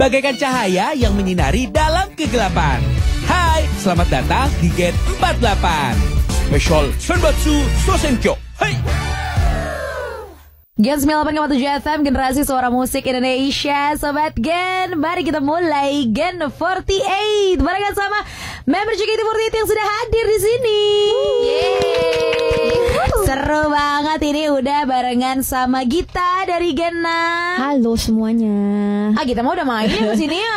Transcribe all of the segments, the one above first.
bagaikan cahaya yang menyinari dalam kegelapan. Hai, selamat datang di Gate 48. Special Senbatsu Sosenkyo. Hai. Gen 98,7 FM, generasi suara musik Indonesia. Sobat Gen, mari kita mulai Gen 48 barengan sama member JKT48 yang sudah hadir di sini. Seru banget ini, udah barengan sama Gita dari Gen 6. Halo semuanya. Gita mau udah main di sini ya?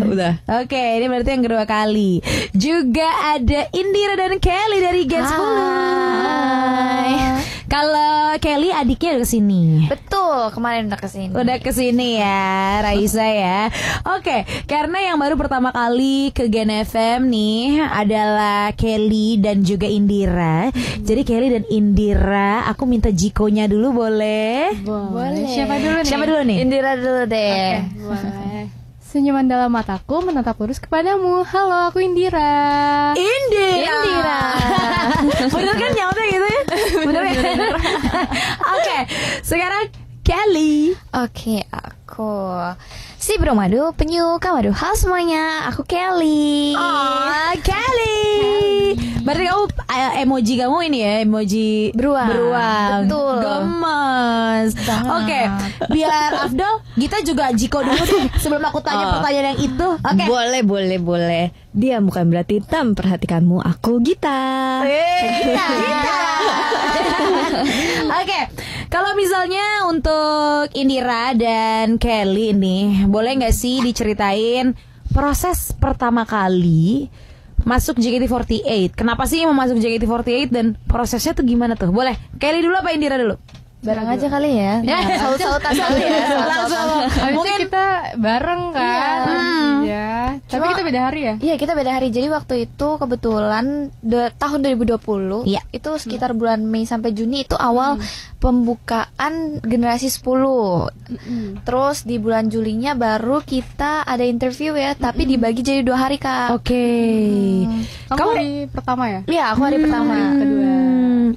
Udah. Oke, ini berarti yang kedua kali. Juga ada Indira dan Kelly dari Gen 10. Hai. Kalau Kelly adiknya udah kesini. Betul, kemarin udah kesini. Udah kesini ya, Raisa ya. Oke, karena yang baru pertama kali ke Gen FM nih adalah Kelly dan juga Indira. Jadi Kelly dan Indira, aku minta Jikonya dulu boleh? Boleh. Siapa dulu nih? Indira dulu deh. Boleh. Senyuman dalam mataku menatap lurus kepadamu. Halo, aku Indira. Indira. Bener kan nyautnya gitu ya? Bener. Oke, sekarang Kelly. Oke, aku si bro madu penyuka madu. Halo semuanya, aku Kelly. Oh, Kelly. Berarti kamu emoji kamu ini ya, emoji Beruang. Betul. Gemes. Oke, biar Afdol, kita juga Jiko dulu deh sebelum aku tanya pertanyaan yang itu. Oke. Boleh. Dia bukan berarti tak memperhatikanmu. Aku Gita. Gita. Oke, kalau misalnya untuk Indira dan Kelly ini, boleh nggak sih diceritain proses pertama kali masuk JKT48? Kenapa sih mau masuk JKT48 dan prosesnya tuh gimana tuh? Boleh Kelly dulu apa Indira dulu? Bareng aja kali ya. Saut-sautan kali ya. Langsung. Mungkin kita bareng kan? Iya. Tapi kita beda hari ya? Iya, kita beda hari. Jadi waktu itu kebetulan tahun 2020. Iya. Itu sekitar bulan Mei sampai Juni itu awal pembukaan generasi 10. Terus di bulan Julinya baru kita ada interview ya, tapi dibagi jadi 2 hari, Kak. Oke. Kamu hari pertama ya? Iya, aku hari pertama. Kedua.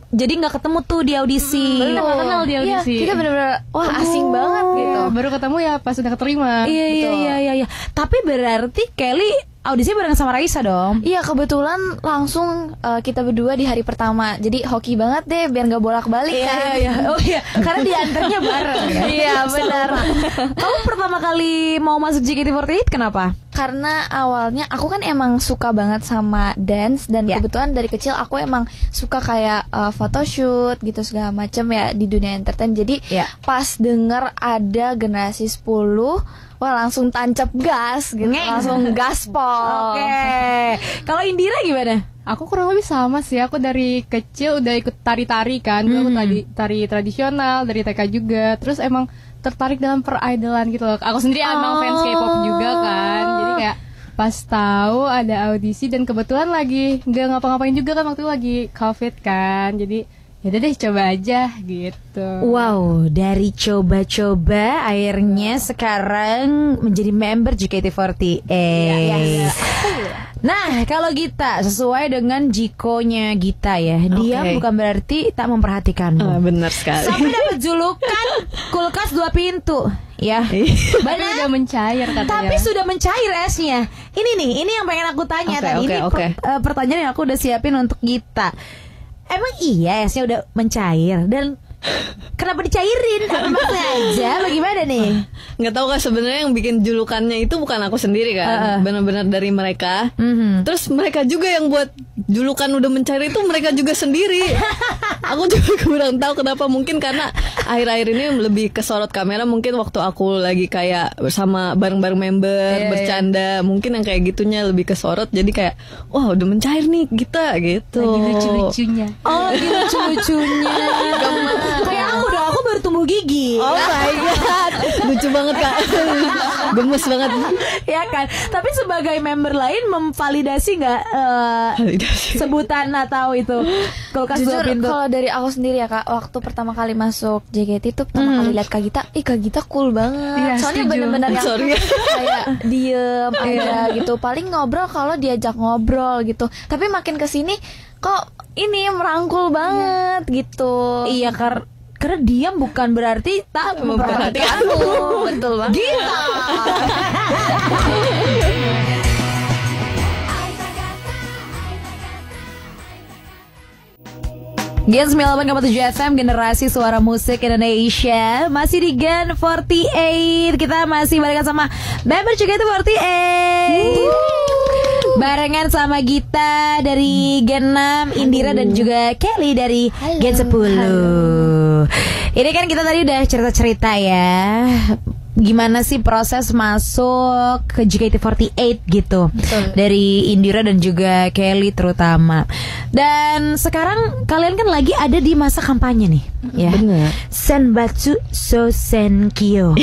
Jadi nggak ketemu tuh di audisi. Kita nggak kenal di Iya, audisi. kita bener-bener wah asing banget gitu. Baru ketemu ya pas udah keterima. Iya. Tapi berarti Kelly audisi bareng sama Raisa dong. Iya, kebetulan langsung kita berdua di hari pertama. Jadi hoki banget deh biar nggak bolak-balik kan. Iya. Oh iya, karena diantarnya bareng ya. Iya, benar. Kamu pertama kali mau masuk JKT48 kenapa? Karena awalnya aku kan emang suka banget sama dance dan kebetulan dari kecil aku emang suka kayak photoshoot gitu segala macam ya di dunia entertain. Jadi pas denger ada generasi 10, wah langsung tancap gas gitu, langsung gaspol. Oke. Kalau Indira gimana? Aku kurang lebih sama sih. Aku dari kecil udah ikut tari-tari kan. Dulu aku tari tradisional dari TK juga. Terus emang tertarik dalam peridolan gitu loh. Aku sendiri emang fans K-pop juga kan. Jadi kayak pas tahu ada audisi dan kebetulan lagi nggak ngapa-ngapain juga kan waktu itu lagi COVID kan. Jadi yaudah deh coba aja gitu. Wow, dari coba-coba akhirnya sekarang menjadi member JKT48. Iya. Nah, kalau Gita sesuai dengan Jikonya Gita ya, dia bukan berarti tak memperhatikanmu. Benar sekali. Sampai dapat julukan kulkas 2 pintu. Ya, Tapi udah mencair katanya. tapi sudah mencair esnya. Ini yang pengen aku tanya tadi. Ini pertanyaan yang aku udah siapin untuk Gita. Emang iya esnya udah mencair dan kenapa dicairin? Apa maksudnya aja? Bagaimana nih? Nggak tahu kan sebenarnya yang bikin julukannya itu bukan aku sendiri kan, benar-benar dari mereka. Terus mereka juga yang buat julukan udah mencair itu mereka juga sendiri. Aku juga kurang tahu kenapa, mungkin karena akhir-akhir ini lebih kesorot kamera. Mungkin waktu aku lagi kayak bersama bareng-bareng member bercanda, mungkin yang kayak gitunya lebih kesorot. Jadi kayak wah udah mencair nih kita gitu. Lagi lucu-lucunya. Oh, gitu lucu-lucunya. Kayak aku baru tumbuh gigi. Oh my god, lucu banget Kak. Gemes banget. Ya kan. Tapi sebagai member lain memvalidasi nggak sebutan atau itu kulkas 2 Jujur pintu? kalau dari aku sendiri ya Kak, waktu pertama kali masuk JKT itu pertama kali lihat Kak Gita, Kak Gita cool banget. Iya, Soalnya setuju. bener-bener yang Sorry. kayak diem aja gitu. Paling ngobrol kalau diajak ngobrol gitu. Tapi makin kesini kok ini merangkul banget gitu. Iya, Karena diam bukan berarti tak memperhatikanmu. Betul banget. Gila. Gen 98,7 FM, generasi suara musik Indonesia. Masih di Gen 48. Kita masih barengan sama member JKT48. Barengan sama Gita dari Gen 6, Indira dan juga Kelly dari Gen 10. Ini kan kita tadi udah cerita-cerita ya, gimana sih proses masuk ke JKT48 gitu. Betul. Dari Indira dan juga Kelly terutama. Dan sekarang kalian kan lagi ada di masa kampanye nih, ya. Bener. Senbatsu so Senkyo.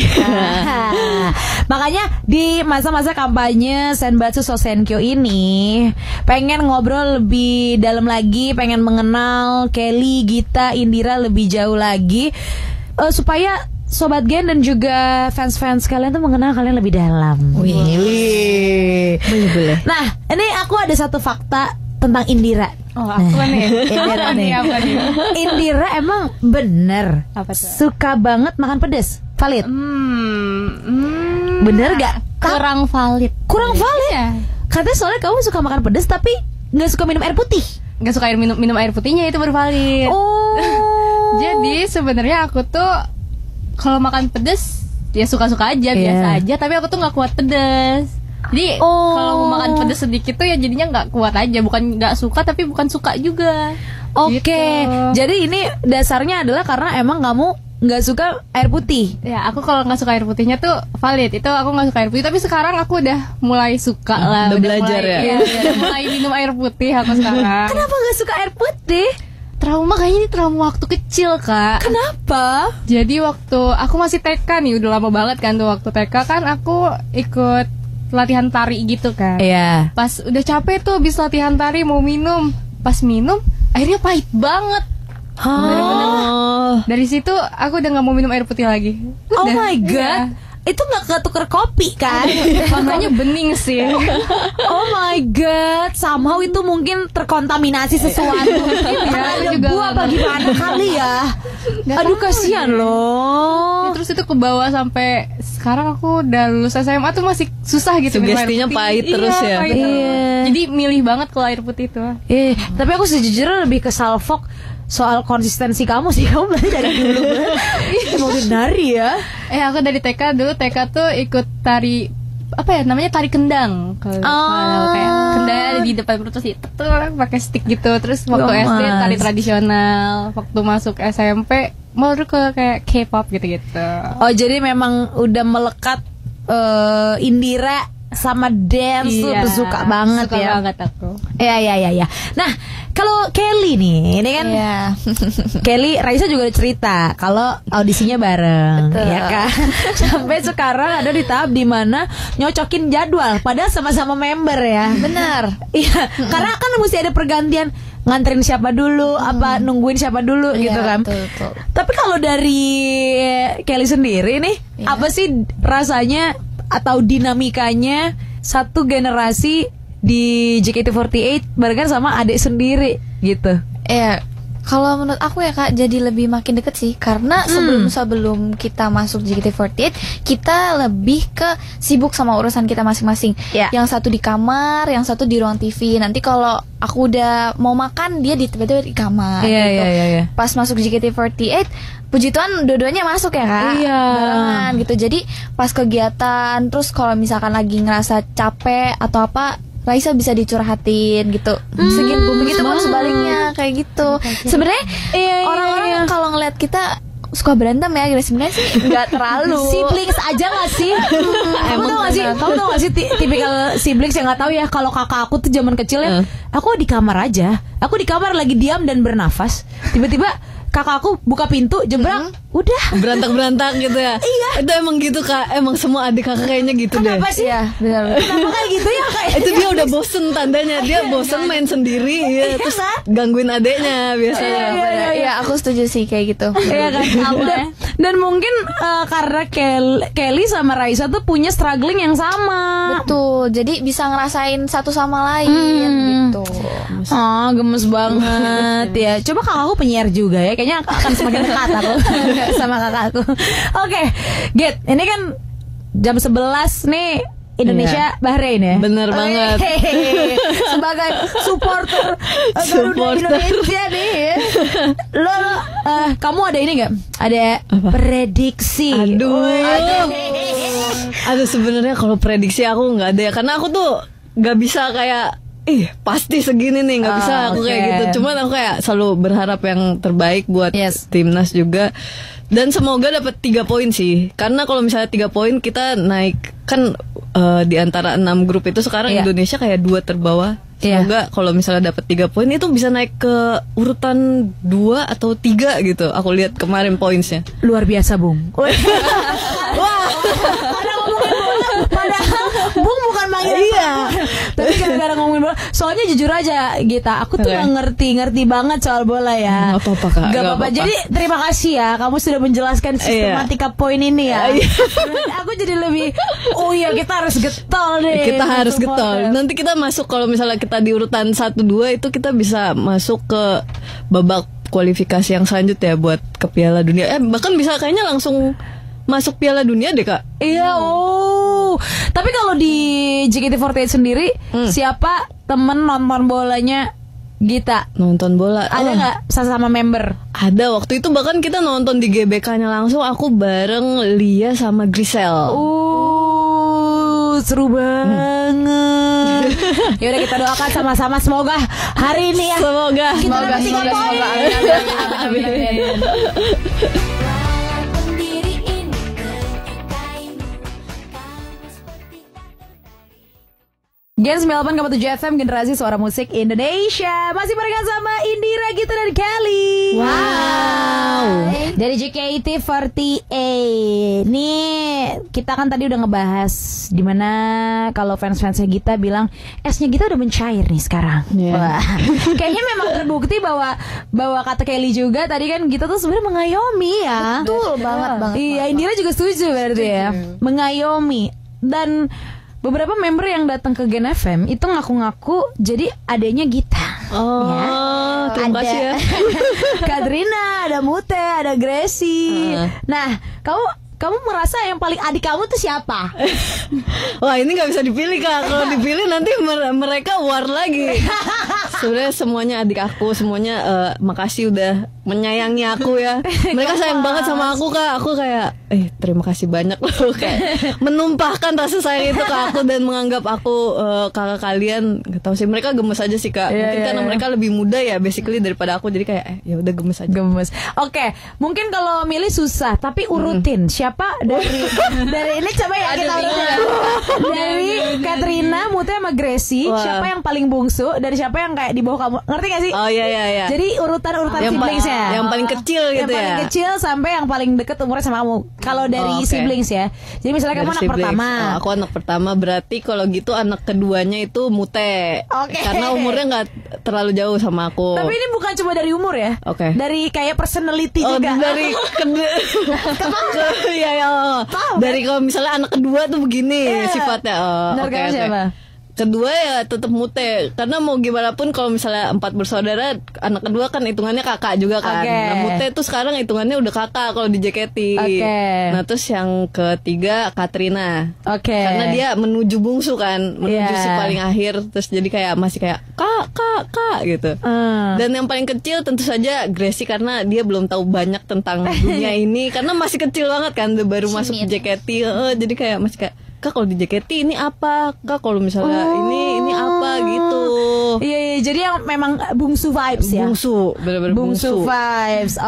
Makanya di masa-masa kampanye Senbatsu so Senkyo ini pengen ngobrol lebih dalam lagi, pengen mengenal Kelly, Gita, Indira lebih jauh lagi, supaya Sobat Gen dan juga fans-fans kalian tuh mengenal kalian lebih dalam. Boleh. Nah, ini aku ada satu fakta tentang Indira. Oh, aku nih. Indira nih. Indira emang bener suka banget makan pedas. Valid? Bener gak? Kurang valid. Kurang valid? Ya. Katanya soalnya kamu suka makan pedas tapi gak suka minum air putih. Gak suka minum air putihnya, itu baru valid. Oh. Jadi sebenarnya aku tuh kalau makan pedas ya suka-suka aja, biasa aja. Tapi aku tuh gak kuat pedas. Jadi kalau mau makan pedas sedikit tuh ya jadinya gak kuat aja. Bukan gak suka tapi bukan suka juga. Oke, gitu. Jadi ini dasarnya adalah karena emang kamu gak suka air putih. Ya aku kalau gak suka air putihnya tuh valid. Itu aku gak suka air putih. Tapi sekarang aku udah mulai suka lah. Udah belajar mulai, ya udah mulai minum air putih aku sekarang. Kenapa gak suka air putih? Trauma, kayaknya ini trauma waktu kecil, Kak. Kenapa? Jadi waktu aku masih TK nih, udah lama banget kan tuh. Waktu TK kan aku ikut latihan tari gitu kan. Iya. Pas udah capek tuh habis latihan tari mau minum. Pas minum airnya pahit banget. Dari situ aku udah gak mau minum air putih lagi. Udah. Oh my god. Itu gak ketuker kopi kan? Makanya bening sih. Oh my god. Somehow itu mungkin terkontaminasi sesuatu. Ya, ada buah apa gimana kali ya. Aduh kasihan loh. Ya, terus itu ke bawah sampai sekarang aku udah lulus SMA tuh masih susah gitu. Sugestinya pahit terus ya. Pahit terus. Jadi milih banget kalau air putih itu. Tapi aku sejujurnya lebih ke salfok soal konsistensi kamu sih. Kamu belajar dari dulu mau nari ya. Aku dari TK dulu. TK tuh ikut tari apa ya namanya, tari kendang. Kalau kayak kendang di depan perut terus itu pakai stick gitu. Terus waktu SD tari tradisional. Waktu masuk SMP mau ke kayak K-pop gitu-gitu. Oh jadi memang udah melekat Indira sama dance tuh suka banget suka ya. Suka banget aku. Iya. Nah, kalau Kelly nih, ini kan Kelly, Raisa juga udah cerita kalau audisinya bareng. Betul. Ya kan. Sampai sekarang ada di tahap dimana nyocokin jadwal, padahal sama-sama member ya. Benar. Iya, karena kan mesti ada pergantian, nganterin siapa dulu, apa nungguin siapa dulu gitu kan. Betul. Tapi kalau dari Kelly sendiri nih, apa sih rasanya atau dinamikanya satu generasi di JKT48 barengan sama adik sendiri gitu? Kalau menurut aku ya Kak, jadi lebih makin deket sih. Karena sebelum kita masuk JKT48, kita lebih ke sibuk sama urusan kita masing-masing. Yang satu di kamar, yang satu di ruang TV. Nanti kalau aku udah mau makan, dia tiba-tiba di kamar gitu. Pas masuk JKT48, puji Tuhan dua-duanya masuk ya Kak. Barengan gitu. Jadi pas kegiatan, terus kalau misalkan lagi ngerasa capek atau apa, Raisa bisa dicurhatin gitu. Begitu pun sebaliknya kayak gitu. Sebenarnya orang-orang kalau ngeliat kita suka berantem ya, sebenarnya sih nggak terlalu. Siblings aja nggak sih? Kamu tau gak sih tipikal siblings yang nggak tahu ya, kalau kakak aku tuh zaman kecilnya, aku di kamar aja, aku di kamar lagi diam dan bernafas, tiba-tiba kakak aku buka pintu jebrak, udah berantak gitu ya. Iya. Itu emang gitu Kak. Emang semua adik kakak kayaknya gitu deh. Kenapa sih? Iya, benar. Kenapa kayak gitu ya kayak? Itu dia udah bosen tandanya. Dia bosen main sendiri ya, terus gangguin adeknya biasanya. Iya, aku setuju sih kayak gitu. Iya kan. Dan mungkin karena Kelly sama Raisa tuh punya struggling yang sama. Betul. Jadi bisa ngerasain satu sama lain gitu. Oh, gemes banget ya. Coba kakakku penyiar juga ya. Kayaknya akan semakin dekat aku sama kakakku. Oke, Git, ini kan jam 11 nih Indonesia Bahrain ya. Bener banget. Sebagai supporter Garuda Indonesia nih. Lo kamu ada ini nggak? Ada prediksi? Aduh sebenarnya kalau prediksi aku nggak ada ya, karena aku tuh nggak bisa kayak pasti segini nih, nggak bisa aku kayak gitu. Cuman aku kayak selalu berharap yang terbaik buat timnas juga. Dan semoga dapat 3 poin sih. Karena kalau misalnya 3 poin kita naik kan di antara 6 grup itu sekarang Indonesia kayak 2 terbawah. Semoga kalau misalnya dapat 3 poin itu bisa naik ke urutan 2 atau 3 gitu. Aku lihat kemarin poinnya. Luar biasa, Bung. Wah. Padahal Bung bukan manggil. Iya. Tapi gara-gara ngomongin bola. Soalnya jujur aja Gita, aku tuh gak ngerti banget soal bola ya. Gak apa-apa Kak. Gak apa-apa. Jadi terima kasih ya, kamu sudah menjelaskan sistematika poin ini ya. Aku jadi lebih kita harus getol deh. Kita harus getol. Nanti kita masuk, kalau misalnya kita di urutan 1-2 itu kita bisa masuk ke babak kualifikasi yang selanjutnya buat ke Piala Dunia. Bahkan bisa kayaknya langsung masuk Piala Dunia deh Kak. Iya. Tapi kalau di JKT48 sendiri siapa temen nonton bolanya Gita? Nonton bola ada nggak sama member? Ada, waktu itu bahkan kita nonton di GBK-nya langsung. Aku bareng Lia sama Grisel. Seru banget. Ya udah kita doakan sama-sama, semoga hari ini ya. Semoga kita dapat 3 poin. Amin. Gen 98,7 FM, generasi suara musik Indonesia. Masih barengan sama Indira, Gita, dan Kelly. Wow. Dari JKT48. Nih, kita kan tadi udah ngebahas dimana kalau fans-fansnya Gita bilang esnya Gita udah mencair nih sekarang. Wah. Kayaknya memang terbukti bahwa kata Kelly juga tadi kan Gita tuh sebenarnya mengayomi ya. Betul banget. Iya, Indira juga setuju berarti ya. Mengayomi. Dan beberapa member yang datang ke Gen FM itu ngaku-ngaku jadi adanya Gita. Terima kasih ya. Katrina, ada Mute, ada Gracie. Nah, kamu merasa yang paling adik kamu tuh siapa? Wah, ini nggak bisa dipilih Kak. Kalau dipilih nanti mereka war lagi. Sebenarnya semuanya adik aku, semuanya makasih udah menyayangi aku ya. Mereka sayang banget sama aku Kak. Aku kayak terima kasih banyak loh, kayak menumpahkan rasa sayang itu ke aku dan menganggap aku kakak kalian. Gak tahu sih, mereka gemes aja sih Kak. Mungkin karena mereka lebih muda ya basically daripada aku, jadi kayak ya udah gemes aja. Gemes. Oke, mungkin kalau milih susah, tapi urutin siapa dari ini coba ya kita urutin. Dari Katrina, Mute sama Gracie, siapa yang paling bungsu dan siapa yang kayak di bawah kamu? Ngerti gak sih? Oh iya. Jadi urutan siblingsnya. Yang paling kecil gitu ya. Yang paling kecil sampai yang paling deket umurnya sama kamu. Kalau dari siblings ya. Jadi misalnya kamu anak pertama. Aku anak pertama, berarti kalau gitu anak keduanya itu Mute. Karena umurnya nggak terlalu jauh sama aku. Tapi ini bukan cuma dari umur ya. Dari kayak personality juga. Dari dari kalau misalnya anak kedua tuh begini sifatnya. Siapa? Kedua ya tetap Mute, karena mau gimana pun kalau misalnya 4 bersaudara, anak kedua kan hitungannya kakak juga kan. Nah Mute tuh sekarang hitungannya udah kakak kalau di JKT. Nah terus yang ketiga Katrina. Karena dia menuju bungsu kan, menuju si paling akhir, terus jadi kayak masih kayak kak gitu. Dan yang paling kecil tentu saja Gracie, karena dia belum tahu banyak tentang dunia ini, karena masih kecil banget kan, baru masuk JKT. Jadi kayak masih kayak, Kak kalau di JKT ini apa? Kak kalau misalnya ini apa gitu. Iya, jadi yang memang bungsu vibes ya. Bungsu, benar-benar bungsu vibes.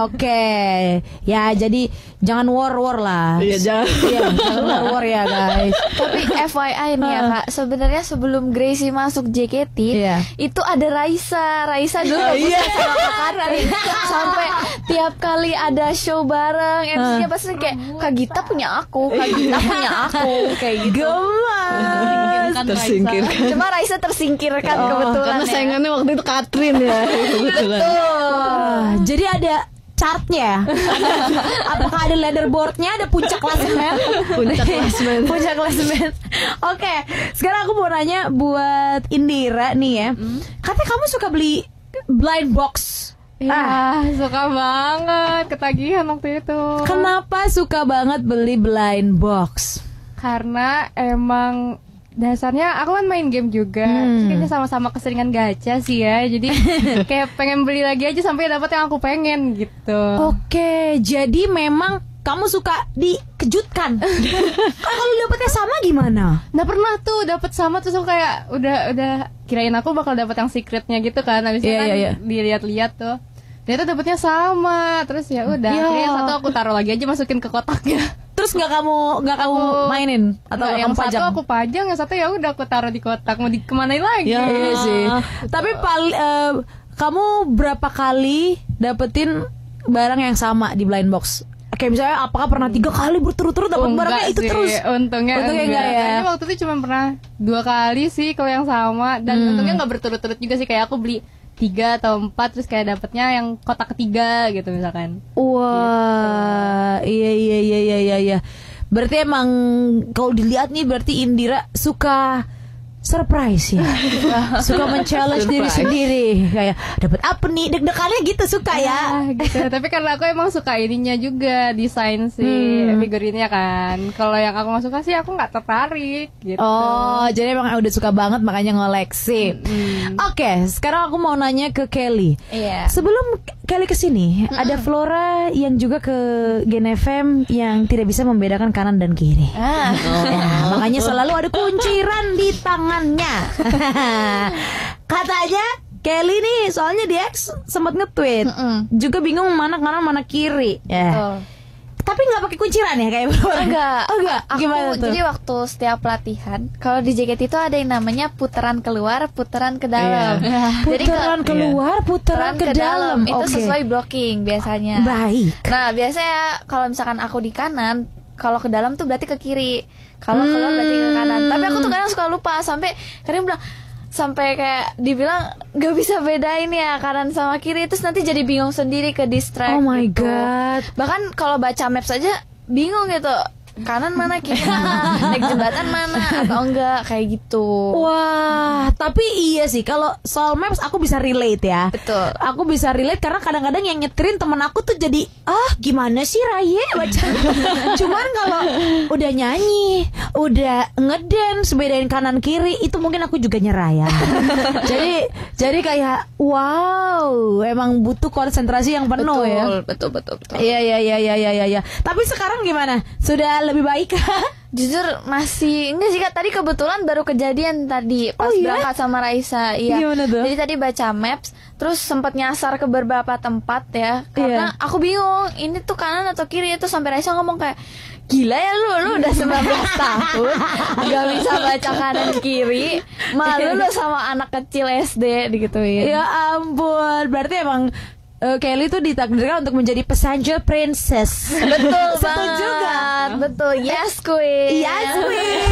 Ya, jadi jangan war lah. Iya, jangan war ya guys. Tapi FYI nih ya Kak, sebenarnya sebelum Gracie masuk JKT, itu ada Raisa dulu sama Kak Katrin. Sampai tiap kali ada show bareng, MC-nya pasti kayak Kak Gita punya aku, kayak gitu. Gemas. Tersingkirkan. Cuma Raisa tersingkirkan kebetulan. Karena saingannya waktu itu Katrin ya. Kebetulan. Jadi ada chartnya. Apakah ada leaderboardnya, ada puncak klasemen? Puncak klasemen. Oke, sekarang aku mau nanya buat Indira nih ya. Katanya kamu suka beli blind box. Ya, suka banget, ketagihan waktu itu. Kenapa suka banget beli blind box? Karena emang dasarnya aku kan main game juga, terus kayaknya sama-sama keseringan gacha sih ya. Jadi kayak pengen beli lagi aja sampai dapat yang aku pengen gitu. Oke, jadi memang kamu suka dikejutkan. Kalau dapetnya sama gimana? Nggak pernah tuh dapet sama, terus aku kayak udah kirain aku bakal dapet yang secretnya gitu kan. Habisnya dilihat-lihat tuh, ternyata dapetnya sama. Terus ya udah, yang satu aku taruh lagi aja, masukin ke kotaknya. Terus nggak kamu mainin atau yang kamu pajang? Satu aku pajang, yang satu ya udah aku taruh di kotak, mau dikemanain lagi? Iya sih. Tapi kamu berapa kali dapetin barang yang sama di blind box? Kayak misalnya apakah pernah 3 kali berturut-turut dapat barangnya itu sih. terus? Untungnya enggak ya. Kayaknya waktu itu cuma pernah 2 kali sih kalau yang sama, dan untungnya nggak berturut-turut juga sih. Kayak aku beli 3 atau 4 terus kayak dapetnya yang kotak ketiga gitu misalkan. Wah, iya. Berarti emang kalau dilihat nih berarti Indira suka surprise ya. Suka men-challenge diri sendiri. Kayak dapat apa nih? Deg-degannya gitu suka ya. Gitu. Tapi karena aku emang suka ininya juga, desain sih figurinnya kan. Kalau yang aku nggak suka sih aku nggak tertarik gitu. Oh, jadi emang udah suka banget makanya ngoleksi. Oke, sekarang aku mau nanya ke Kelly. Iya. Sebelum Kelly kesini, ada Flora yang juga ke Gen FM yang tidak bisa membedakan kanan dan kiri. Makanya selalu ada kunciran di tangannya. Katanya Kelly nih, soalnya dia sempat nge-tweet juga bingung mana kanan mana kiri. Tapi nggak pakai kunciran ya kayak enggak. Gimana tuh? Jadi waktu setiap latihan, kalau di JKT itu ada yang namanya putaran keluar, putaran ke dalam. Jadi putaran keluar, putaran ke dalam. Itu sesuai blocking biasanya. Baik. Nah, biasanya kalau misalkan aku di kanan, kalau ke dalam tuh berarti ke kiri. Kalau keluar berarti ke kanan. Tapi aku tuh kadang suka lupa, sampai kadang bilang, sampai kayak dibilang gak bisa bedain ya kanan sama kiri, terus nanti jadi bingung sendiri, ke distract. Oh my gitu. god. Bahkan kalau baca maps aja bingung gitu, kanan mana, kiri mana, naik jembatan mana atau enggak, kayak gitu. Wah, tapi iya sih kalau soal maps aku bisa relate ya. Betul. Aku bisa relate karena kadang-kadang yang nyeterin temen aku tuh jadi gimana sih Raye baca. Cuman kalau udah nyanyi, udah ngedance, bedain kanan kiri, itu mungkin aku juga nyerah ya. jadi kayak wow, emang butuh konsentrasi yang penuh. Betul. Iya. Tapi sekarang gimana? Sudah lebih baik? Jujur masih enggak sih Kak, tadi kebetulan baru kejadian tadi pas berangkat sama Raisa. Iya. Jadi tadi baca maps, terus sempat nyasar ke beberapa tempat ya, karena aku bingung ini tuh kanan atau kiri. Itu sampai Raisa ngomong kayak, gila ya lu udah 19 tahun gak bisa baca kanan kiri, malu lu sama anak kecil SD digituin. Ya ampun, berarti emang Kelly tuh ditakdirkan untuk menjadi passenger princess. Betul Setuju banget. Betul. Yes queen. Yes queen.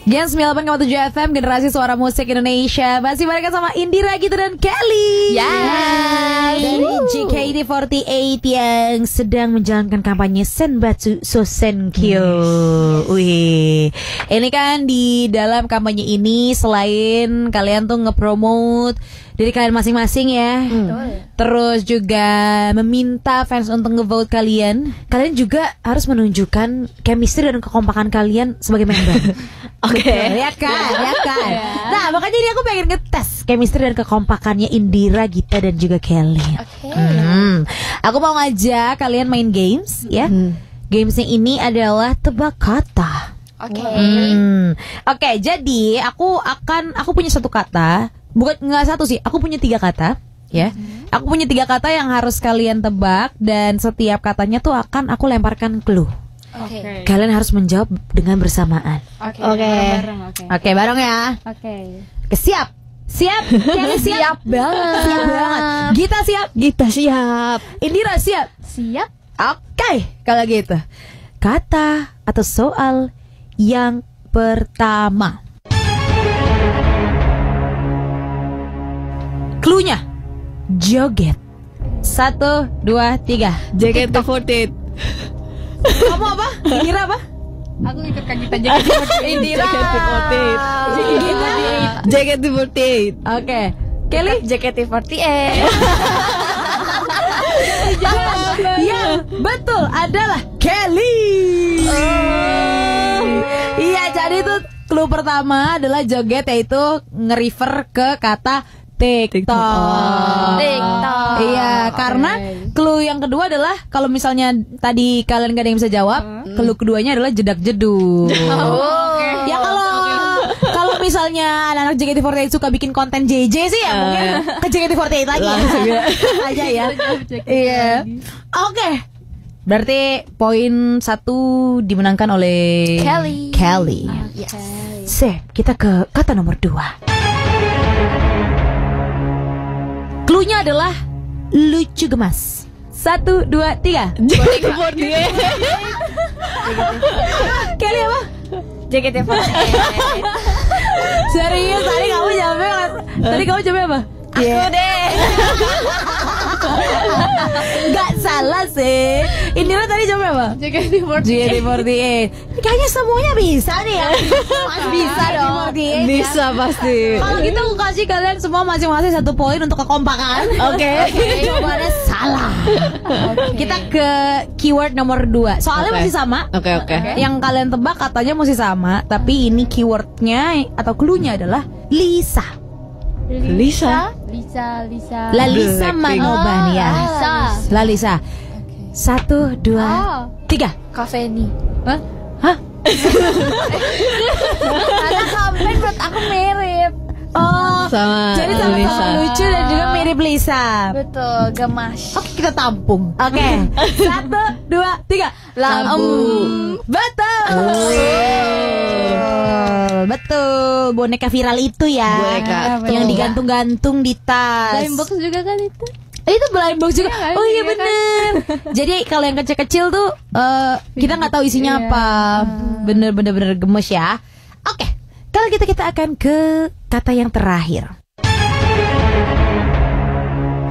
Gen 98,7 FM, generasi suara musik Indonesia. Masih bareng sama Indira gitu dan Kelly. Dari JKT48 yang sedang menjalankan kampanye Senbatsu Sosenkyo. Wih, ini kan di dalam kampanye ini selain kalian tuh ngepromote diri kalian masing-masing ya, terus juga meminta fans untuk ngevote kalian juga harus menunjukkan chemistry dan kekompakan kalian sebagai member. Oke, ya kan. Nah, makanya ini aku pengen ngetes chemistry dan kekompakannya Indira, Gita dan juga Kelly. Aku mau ngajak kalian main games ya. Gamesnya ini adalah tebak kata. Oke, jadi aku punya satu kata. Bukan nggak satu sih, aku punya 3 kata ya. Aku punya 3 kata yang harus kalian tebak. Dan setiap katanya tuh akan aku lemparkan clue. Oke. Kalian harus menjawab dengan bersamaan. Oke. Oke. Oke, bareng ya. Oke. Siap. Siap. Kelly siap. banget. Siap banget. Gita siap. Kita siap. Indira siap. Siap. Oke, kalau gitu. Kata atau soal yang pertama. Cluenya joget. 1, 2, 3. JKT48. Kamu apa? Indira apa? Aku ikut Kak Gita JKT48. Indira. JKT48. Oke. Kelly JKT48. yang betul adalah Kelly. Iya, jadi itu clue pertama adalah joget, yaitu nge-refer ke kata TikTok. TikTok. Iya, karena clue yang kedua adalah kalau misalnya tadi kalian gak ada yang bisa jawab, clue keduanya adalah jedak-jeduk. Ya kalau misalnya anak-anak JKT48 suka bikin konten JJ sih ya mungkin ke JKT48 lagi ya. Aja ya. Iya. Oke. Berarti poin 1 dimenangkan oleh Kelly. Yes. Sip, kita ke kata nomor 2. Cluenya adalah lucu gemas. 1, 2, 3. JKT48. Kelly apa? JKT48. Serius, tadi kamu jawabnya apa? Aku deh. Gak salah sih. Indira tadi jawabnya apa? JKT48. Kayaknya semuanya bisa nih ya. Bisa dong. Bisa pasti. Kalau gitu aku kasih kalian semua masing-masing 1 poin untuk kekompakan. Oke. Jawabannya salah. Kita ke keyword nomor 2. Soalnya masih sama. Oke. Yang kalian tebak katanya masih sama, tapi ini keywordnya atau cluenya adalah Lisa. Lisa. La Lisa Blackpink. Manobania. La Lisa. 1, 2, 3. Kafeni. Hah? Karena campaign menurut aku mirip. Oh, Sama jadi sama-sama Lisa. lucu dan juga mirip Lisa. Betul, gemas. Oke, kita tampung. Oke. 1, 2, 3. Lampu. Betul. Boneka viral itu ya. Boneka. Yang digantung-gantung di tas. Blind box juga kan itu. Itu blind box juga. Iya, Oh iya iya kan? bener. Jadi kalau yang kecil-kecil tuh kita nggak tahu isinya Iya. apa. Bener gemes ya. Oke. Kalau gitu kita akan ke kata yang terakhir.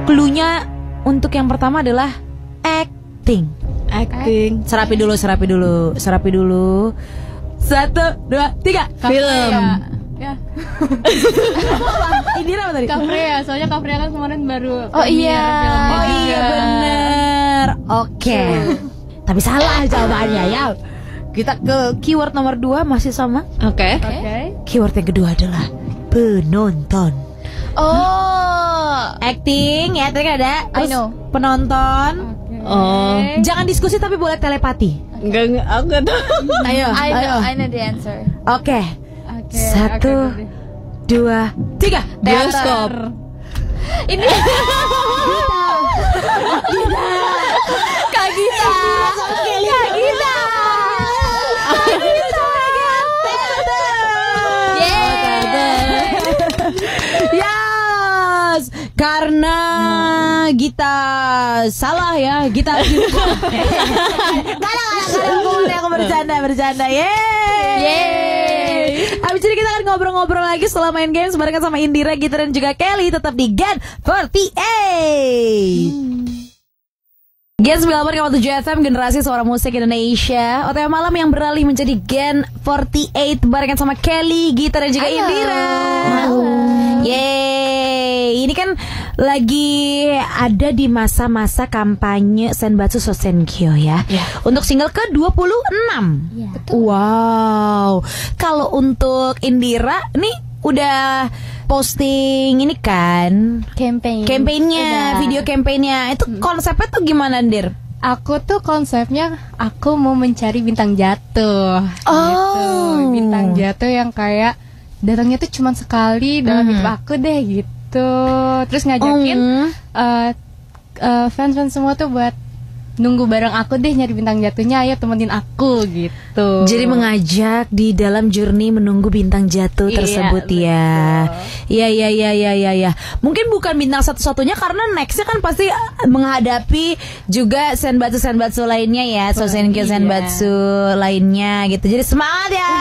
Cluenya untuk yang pertama adalah acting. Serapi dulu. 1, 2, 3. Film. Ya. Indira apa tadi? Kafrea, soalnya Kafrea kan kemarin baru Oh iya. filmnya Oh juga. iya bener. Oke. Tapi salah jawabannya ya. Kita ke keyword nomor 2 masih sama. Oke. Oke. Keyword yang kedua adalah penonton. Oh. Acting ya, tadi kan ada. I Terus know. penonton. Oh. Jangan diskusi tapi boleh telepati. Enggak, aku enggak tahu. Ayo. I know the answer. Oke. Oke. 1, 2, 3. Bioskop. Ini Kak Gita. Yes, karena Gita salah ya, Gita. Aku bercanda. Yeay. Abis ini kita akan ngobrol-ngobrol lagi setelah main game barengan sama Indira, Gita dan juga Kelly, tetap di Gen 48. Gen 98,7 FM, generasi suara musik Indonesia. OTW malam yang beralih menjadi Gen 48 barengan sama Kelly, Gita dan juga Indira. Yeay, ini kan lagi ada di masa-masa kampanye Senbatsu Sosenkyo ya. Untuk single ke-26. Wow. Kalau untuk Indira nih udah posting ini kan campaignnya, video campaignnya. Itu konsepnya tuh gimana, Dir? Aku tuh konsepnya aku mau mencari bintang jatuh. Oh. Gitu. Bintang jatuh yang kayak datangnya tuh cuma sekali dalam hidup aku deh gitu. Terus ngajakin fans semua tuh buat nunggu bareng aku deh nyari bintang jatuhnya, ayo temenin aku gitu. Jadi mengajak di dalam journey menunggu bintang jatuh tersebut ya. Iya. Mungkin bukan bintang satu-satunya karena nextnya kan pasti menghadapi juga senbatsu lainnya ya, Sosenkyo senbatsu lainnya gitu. Jadi semangat ya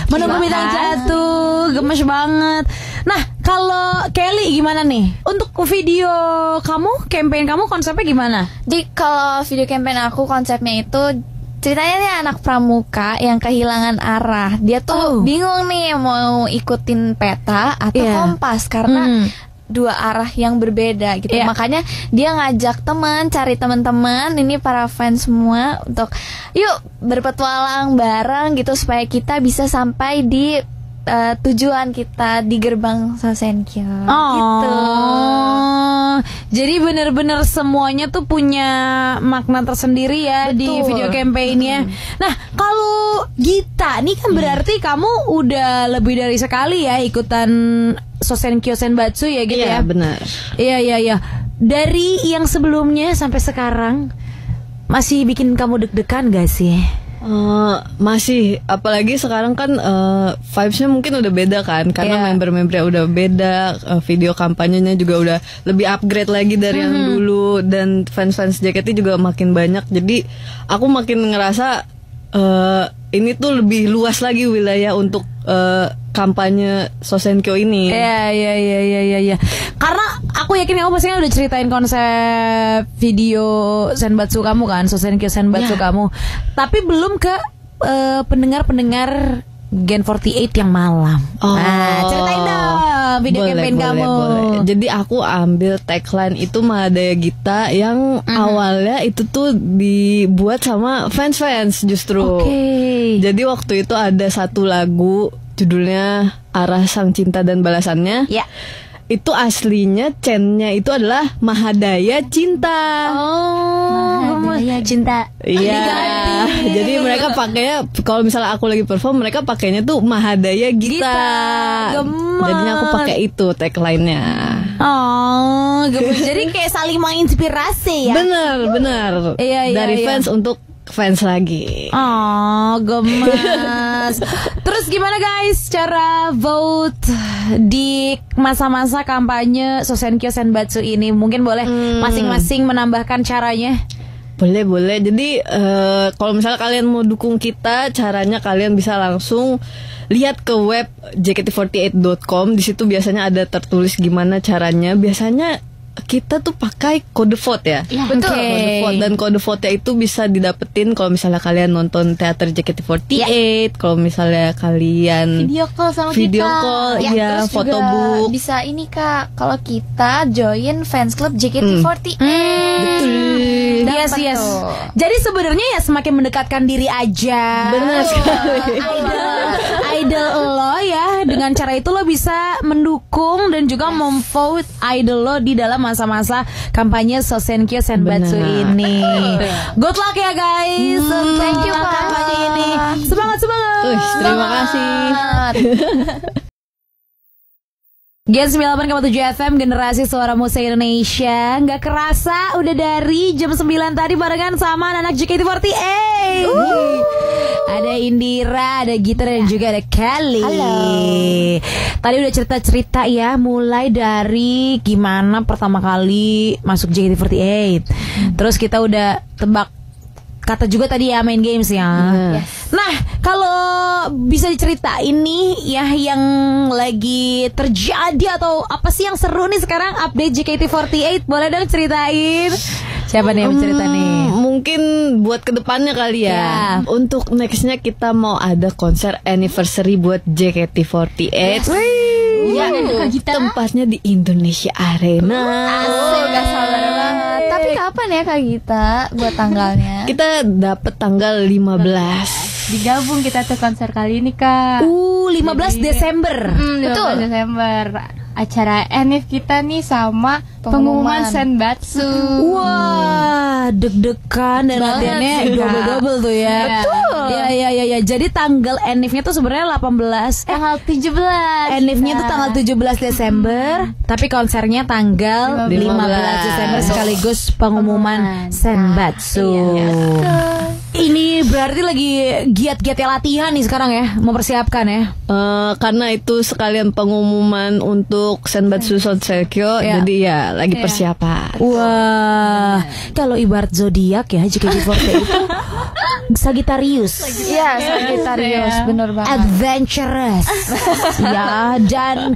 menunggu bintang jatuh, gemes banget. Nah, kalau Kelly gimana nih? Untuk video kamu, campaign kamu konsepnya gimana? Jadi kalau video campaign aku konsepnya itu ceritanya nih anak pramuka yang kehilangan arah. Dia tuh bingung nih mau ikutin peta atau kompas karena dua arah yang berbeda gitu. Makanya dia ngajak teman, cari teman-teman ini para fans semua untuk yuk berpetualang bareng gitu supaya kita bisa sampai di tujuan kita di gerbang Sosenkyo gitu. Jadi benar-benar semuanya tuh punya makna tersendiri ya. Betul. Di video campaignnya. Nah, kalau Gita nih kan berarti kamu udah lebih dari sekali ya ikutan Sosenkyo senbatsu ya gitu ya. Iya benar. Iya. Dari yang sebelumnya sampai sekarang masih bikin kamu deg-degan gak sih? Masih, apalagi sekarang kan vibes-nya mungkin udah beda kan, karena member-membernya udah beda, video kampanyenya juga udah lebih upgrade lagi dari yang dulu, dan fans-fans JKT juga makin banyak. Jadi aku makin ngerasa ini tuh lebih luas lagi wilayah untuk kampanye Sosenkyo ini. Iya. Karena aku yakin kamu pasti kan udah ceritain konsep video senbatsu kamu kan, Sosenkyo senbatsu kamu. Tapi belum ke pendengar-pendengar Gen 48 yang malam. Nah, ceritain dong video campaign kamu. Boleh. Jadi aku ambil tagline itu Mahadaya Gita yang awalnya itu tuh dibuat sama fans-fans justru. Jadi waktu itu ada satu lagu judulnya Arah Sang Cinta dan Balasannya. Itu aslinya chant-nya itu adalah Mahadaya Cinta. Mahadaya Cinta. Iya. Jadi mereka pakainya, kalau misalnya aku lagi perform, mereka pakainya tuh Mahadaya Gita. Jadinya aku pakai itu tagline-nya. Gemes. Jadi kayak saling menginspirasi ya. Bener. Iya. Dari fans untuk fans lagi. Gemes. Terus gimana guys cara vote di masa-masa kampanye Sosenkyo senbatsu ini? Mungkin boleh masing-masing menambahkan caranya. Boleh. Jadi kalau misalnya kalian mau dukung kita, caranya kalian bisa langsung lihat ke web jkt48.com. Di situ biasanya ada tertulis gimana caranya. Biasanya kita tuh pakai kode vote ya. Betul. Kode vote, dan kode vote-nya itu bisa didapetin kalau misalnya kalian nonton teater JKT48, kalau misalnya kalian video call sama video kita. call, Terus photobook. juga bisa ini Kak, kalau kita join fans club JKT48. Yes. Jadi sebenarnya ya semakin mendekatkan diri aja. Benar sekali. Idol lo ya, dengan cara itu lo bisa mendukung dan juga memvote idol lo di dalam masa-masa kampanye Sosenkyo senbatsu ini. Good luck ya guys. Thank you Kak. Kampanye ini. Semangat. Terima kasih. Gen 98,7 FM, generasi suara musik Indonesia. Nggak kerasa udah dari jam 9 tadi barengan sama anak JKT48. Ada Indira, ada Gita, dan juga ada Kelly. Halo. Tadi udah cerita-cerita ya, mulai dari gimana pertama kali masuk JKT48. Terus kita udah tebak kata juga tadi ya, main games ya. Nah, kalau bisa diceritain nih ya yang lagi terjadi atau apa sih yang seru nih sekarang update JKT48, boleh dong ceritain. Siapa nih yang bercerita nih? Mungkin buat kedepannya kali ya. Untuk nextnya kita mau ada konser anniversary buat JKT48. Ya, tempatnya di Indonesia Arena. Gak sabar banget. Tapi kapan ya Kak Gita buat tanggalnya? Kita dapat tanggal 15. Digabung kita tuh konser kali ini Kak. 15 Desember. Betul. 15 Desember. acara Enif kita nih sama pengumuman Senbatsu. Wah, deg-degan dan latihannya double-double tuh ya. Betul. Ya. Jadi tanggal Enif-nya tuh sebenarnya 18. Tanggal 17. Enif-nya tuh tanggal 17 Desember, tapi konsernya tanggal 15 Desember sekaligus pengumuman Senbatsu. Ini berarti lagi giat-giatnya latihan nih sekarang ya, mempersiapkan ya. Karena itu sekalian pengumuman untuk Senbatsu Sonsekyo, jadi ya lagi persiapan. Wah, kalau ibarat zodiak ya JKT48 itu Sagittarius. Iya, Sagittarius, bener banget. Adventurous. Ya, dan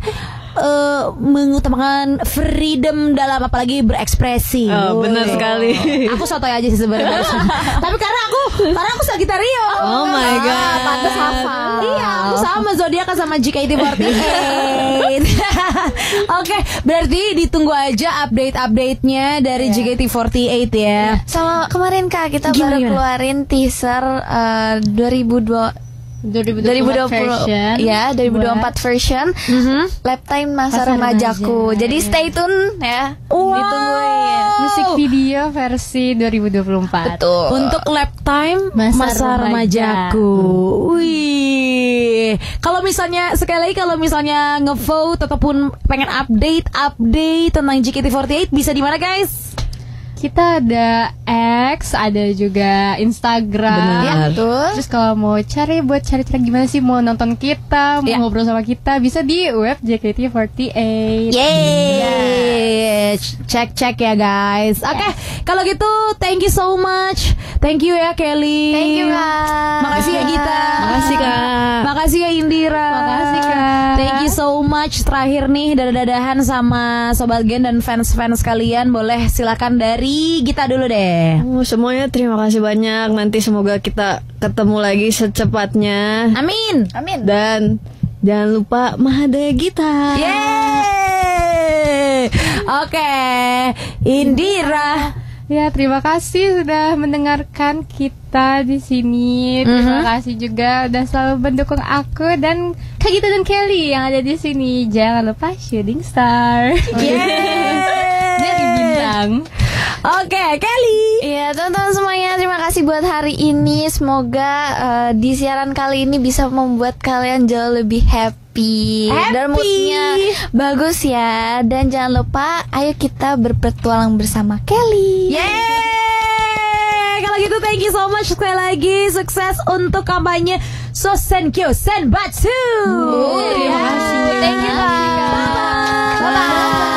mengutamakan freedom dalam apalagi berekspresi. Benar sekali. Aku sotoy aja sih sebenarnya. Tapi karena aku Sagittarius. Oh my god. Pantes hafal. Iya, aku sama zodiak sama JKT48. Oke, berarti ditunggu aja update-update-nya dari JKT48 ya. Sama kemarin Kak, kita baru keluarin teaser 2020 version. Ya, 2024 version Lap Time Masa Remajaku. Jadi stay tune ya. Ditungguin. Musik video versi 2024. Betul. Untuk Lap Time Masa Remajaku. Wih. Kalau misalnya sekali lagi kalau misalnya ngevote ataupun pengen update tentang JKT48 bisa di mana guys? Kita ada X, ada juga Instagram. Benar. Terus kalau mau cari cara gimana sih mau nonton kita, mau ngobrol sama kita, bisa di web JKT48. Yeay. Cek ya guys. Oke, kalau gitu thank you so much. Thank you ya Kelly. Thank you Kak. Makasih ya Gita. Makasih Kak. Makasih ya Indira. Makasih Kak. Thank you so much. Terakhir nih dadah-dadahan sama Sobat Gen dan fans-fans kalian. Boleh silakan dari Gita dulu deh. Semuanya terima kasih banyak. Nanti semoga kita ketemu lagi secepatnya. Amin. Dan jangan lupa Mahadaya Gita. Yeay. Oke, Indira. Ya, terima kasih sudah mendengarkan kita di sini. Terima kasih juga udah selalu mendukung aku dan Kak Gita dan Kelly yang ada di sini. Jangan lupa Shooting Star. Jadi bintang. Oke, Kelly. Iya, teman-teman semuanya, terima kasih buat hari ini. Semoga di siaran kali ini bisa membuat kalian jauh lebih happy. Dan moodnya bagus ya. Dan jangan lupa, ayo kita berpetualang bersama Kelly. Yeay. Kalau gitu thank you so much sekali lagi. Sukses untuk kampanye Sosenkyo Senbatsu. Terima kasih. Thank you, Kak. Bye-bye.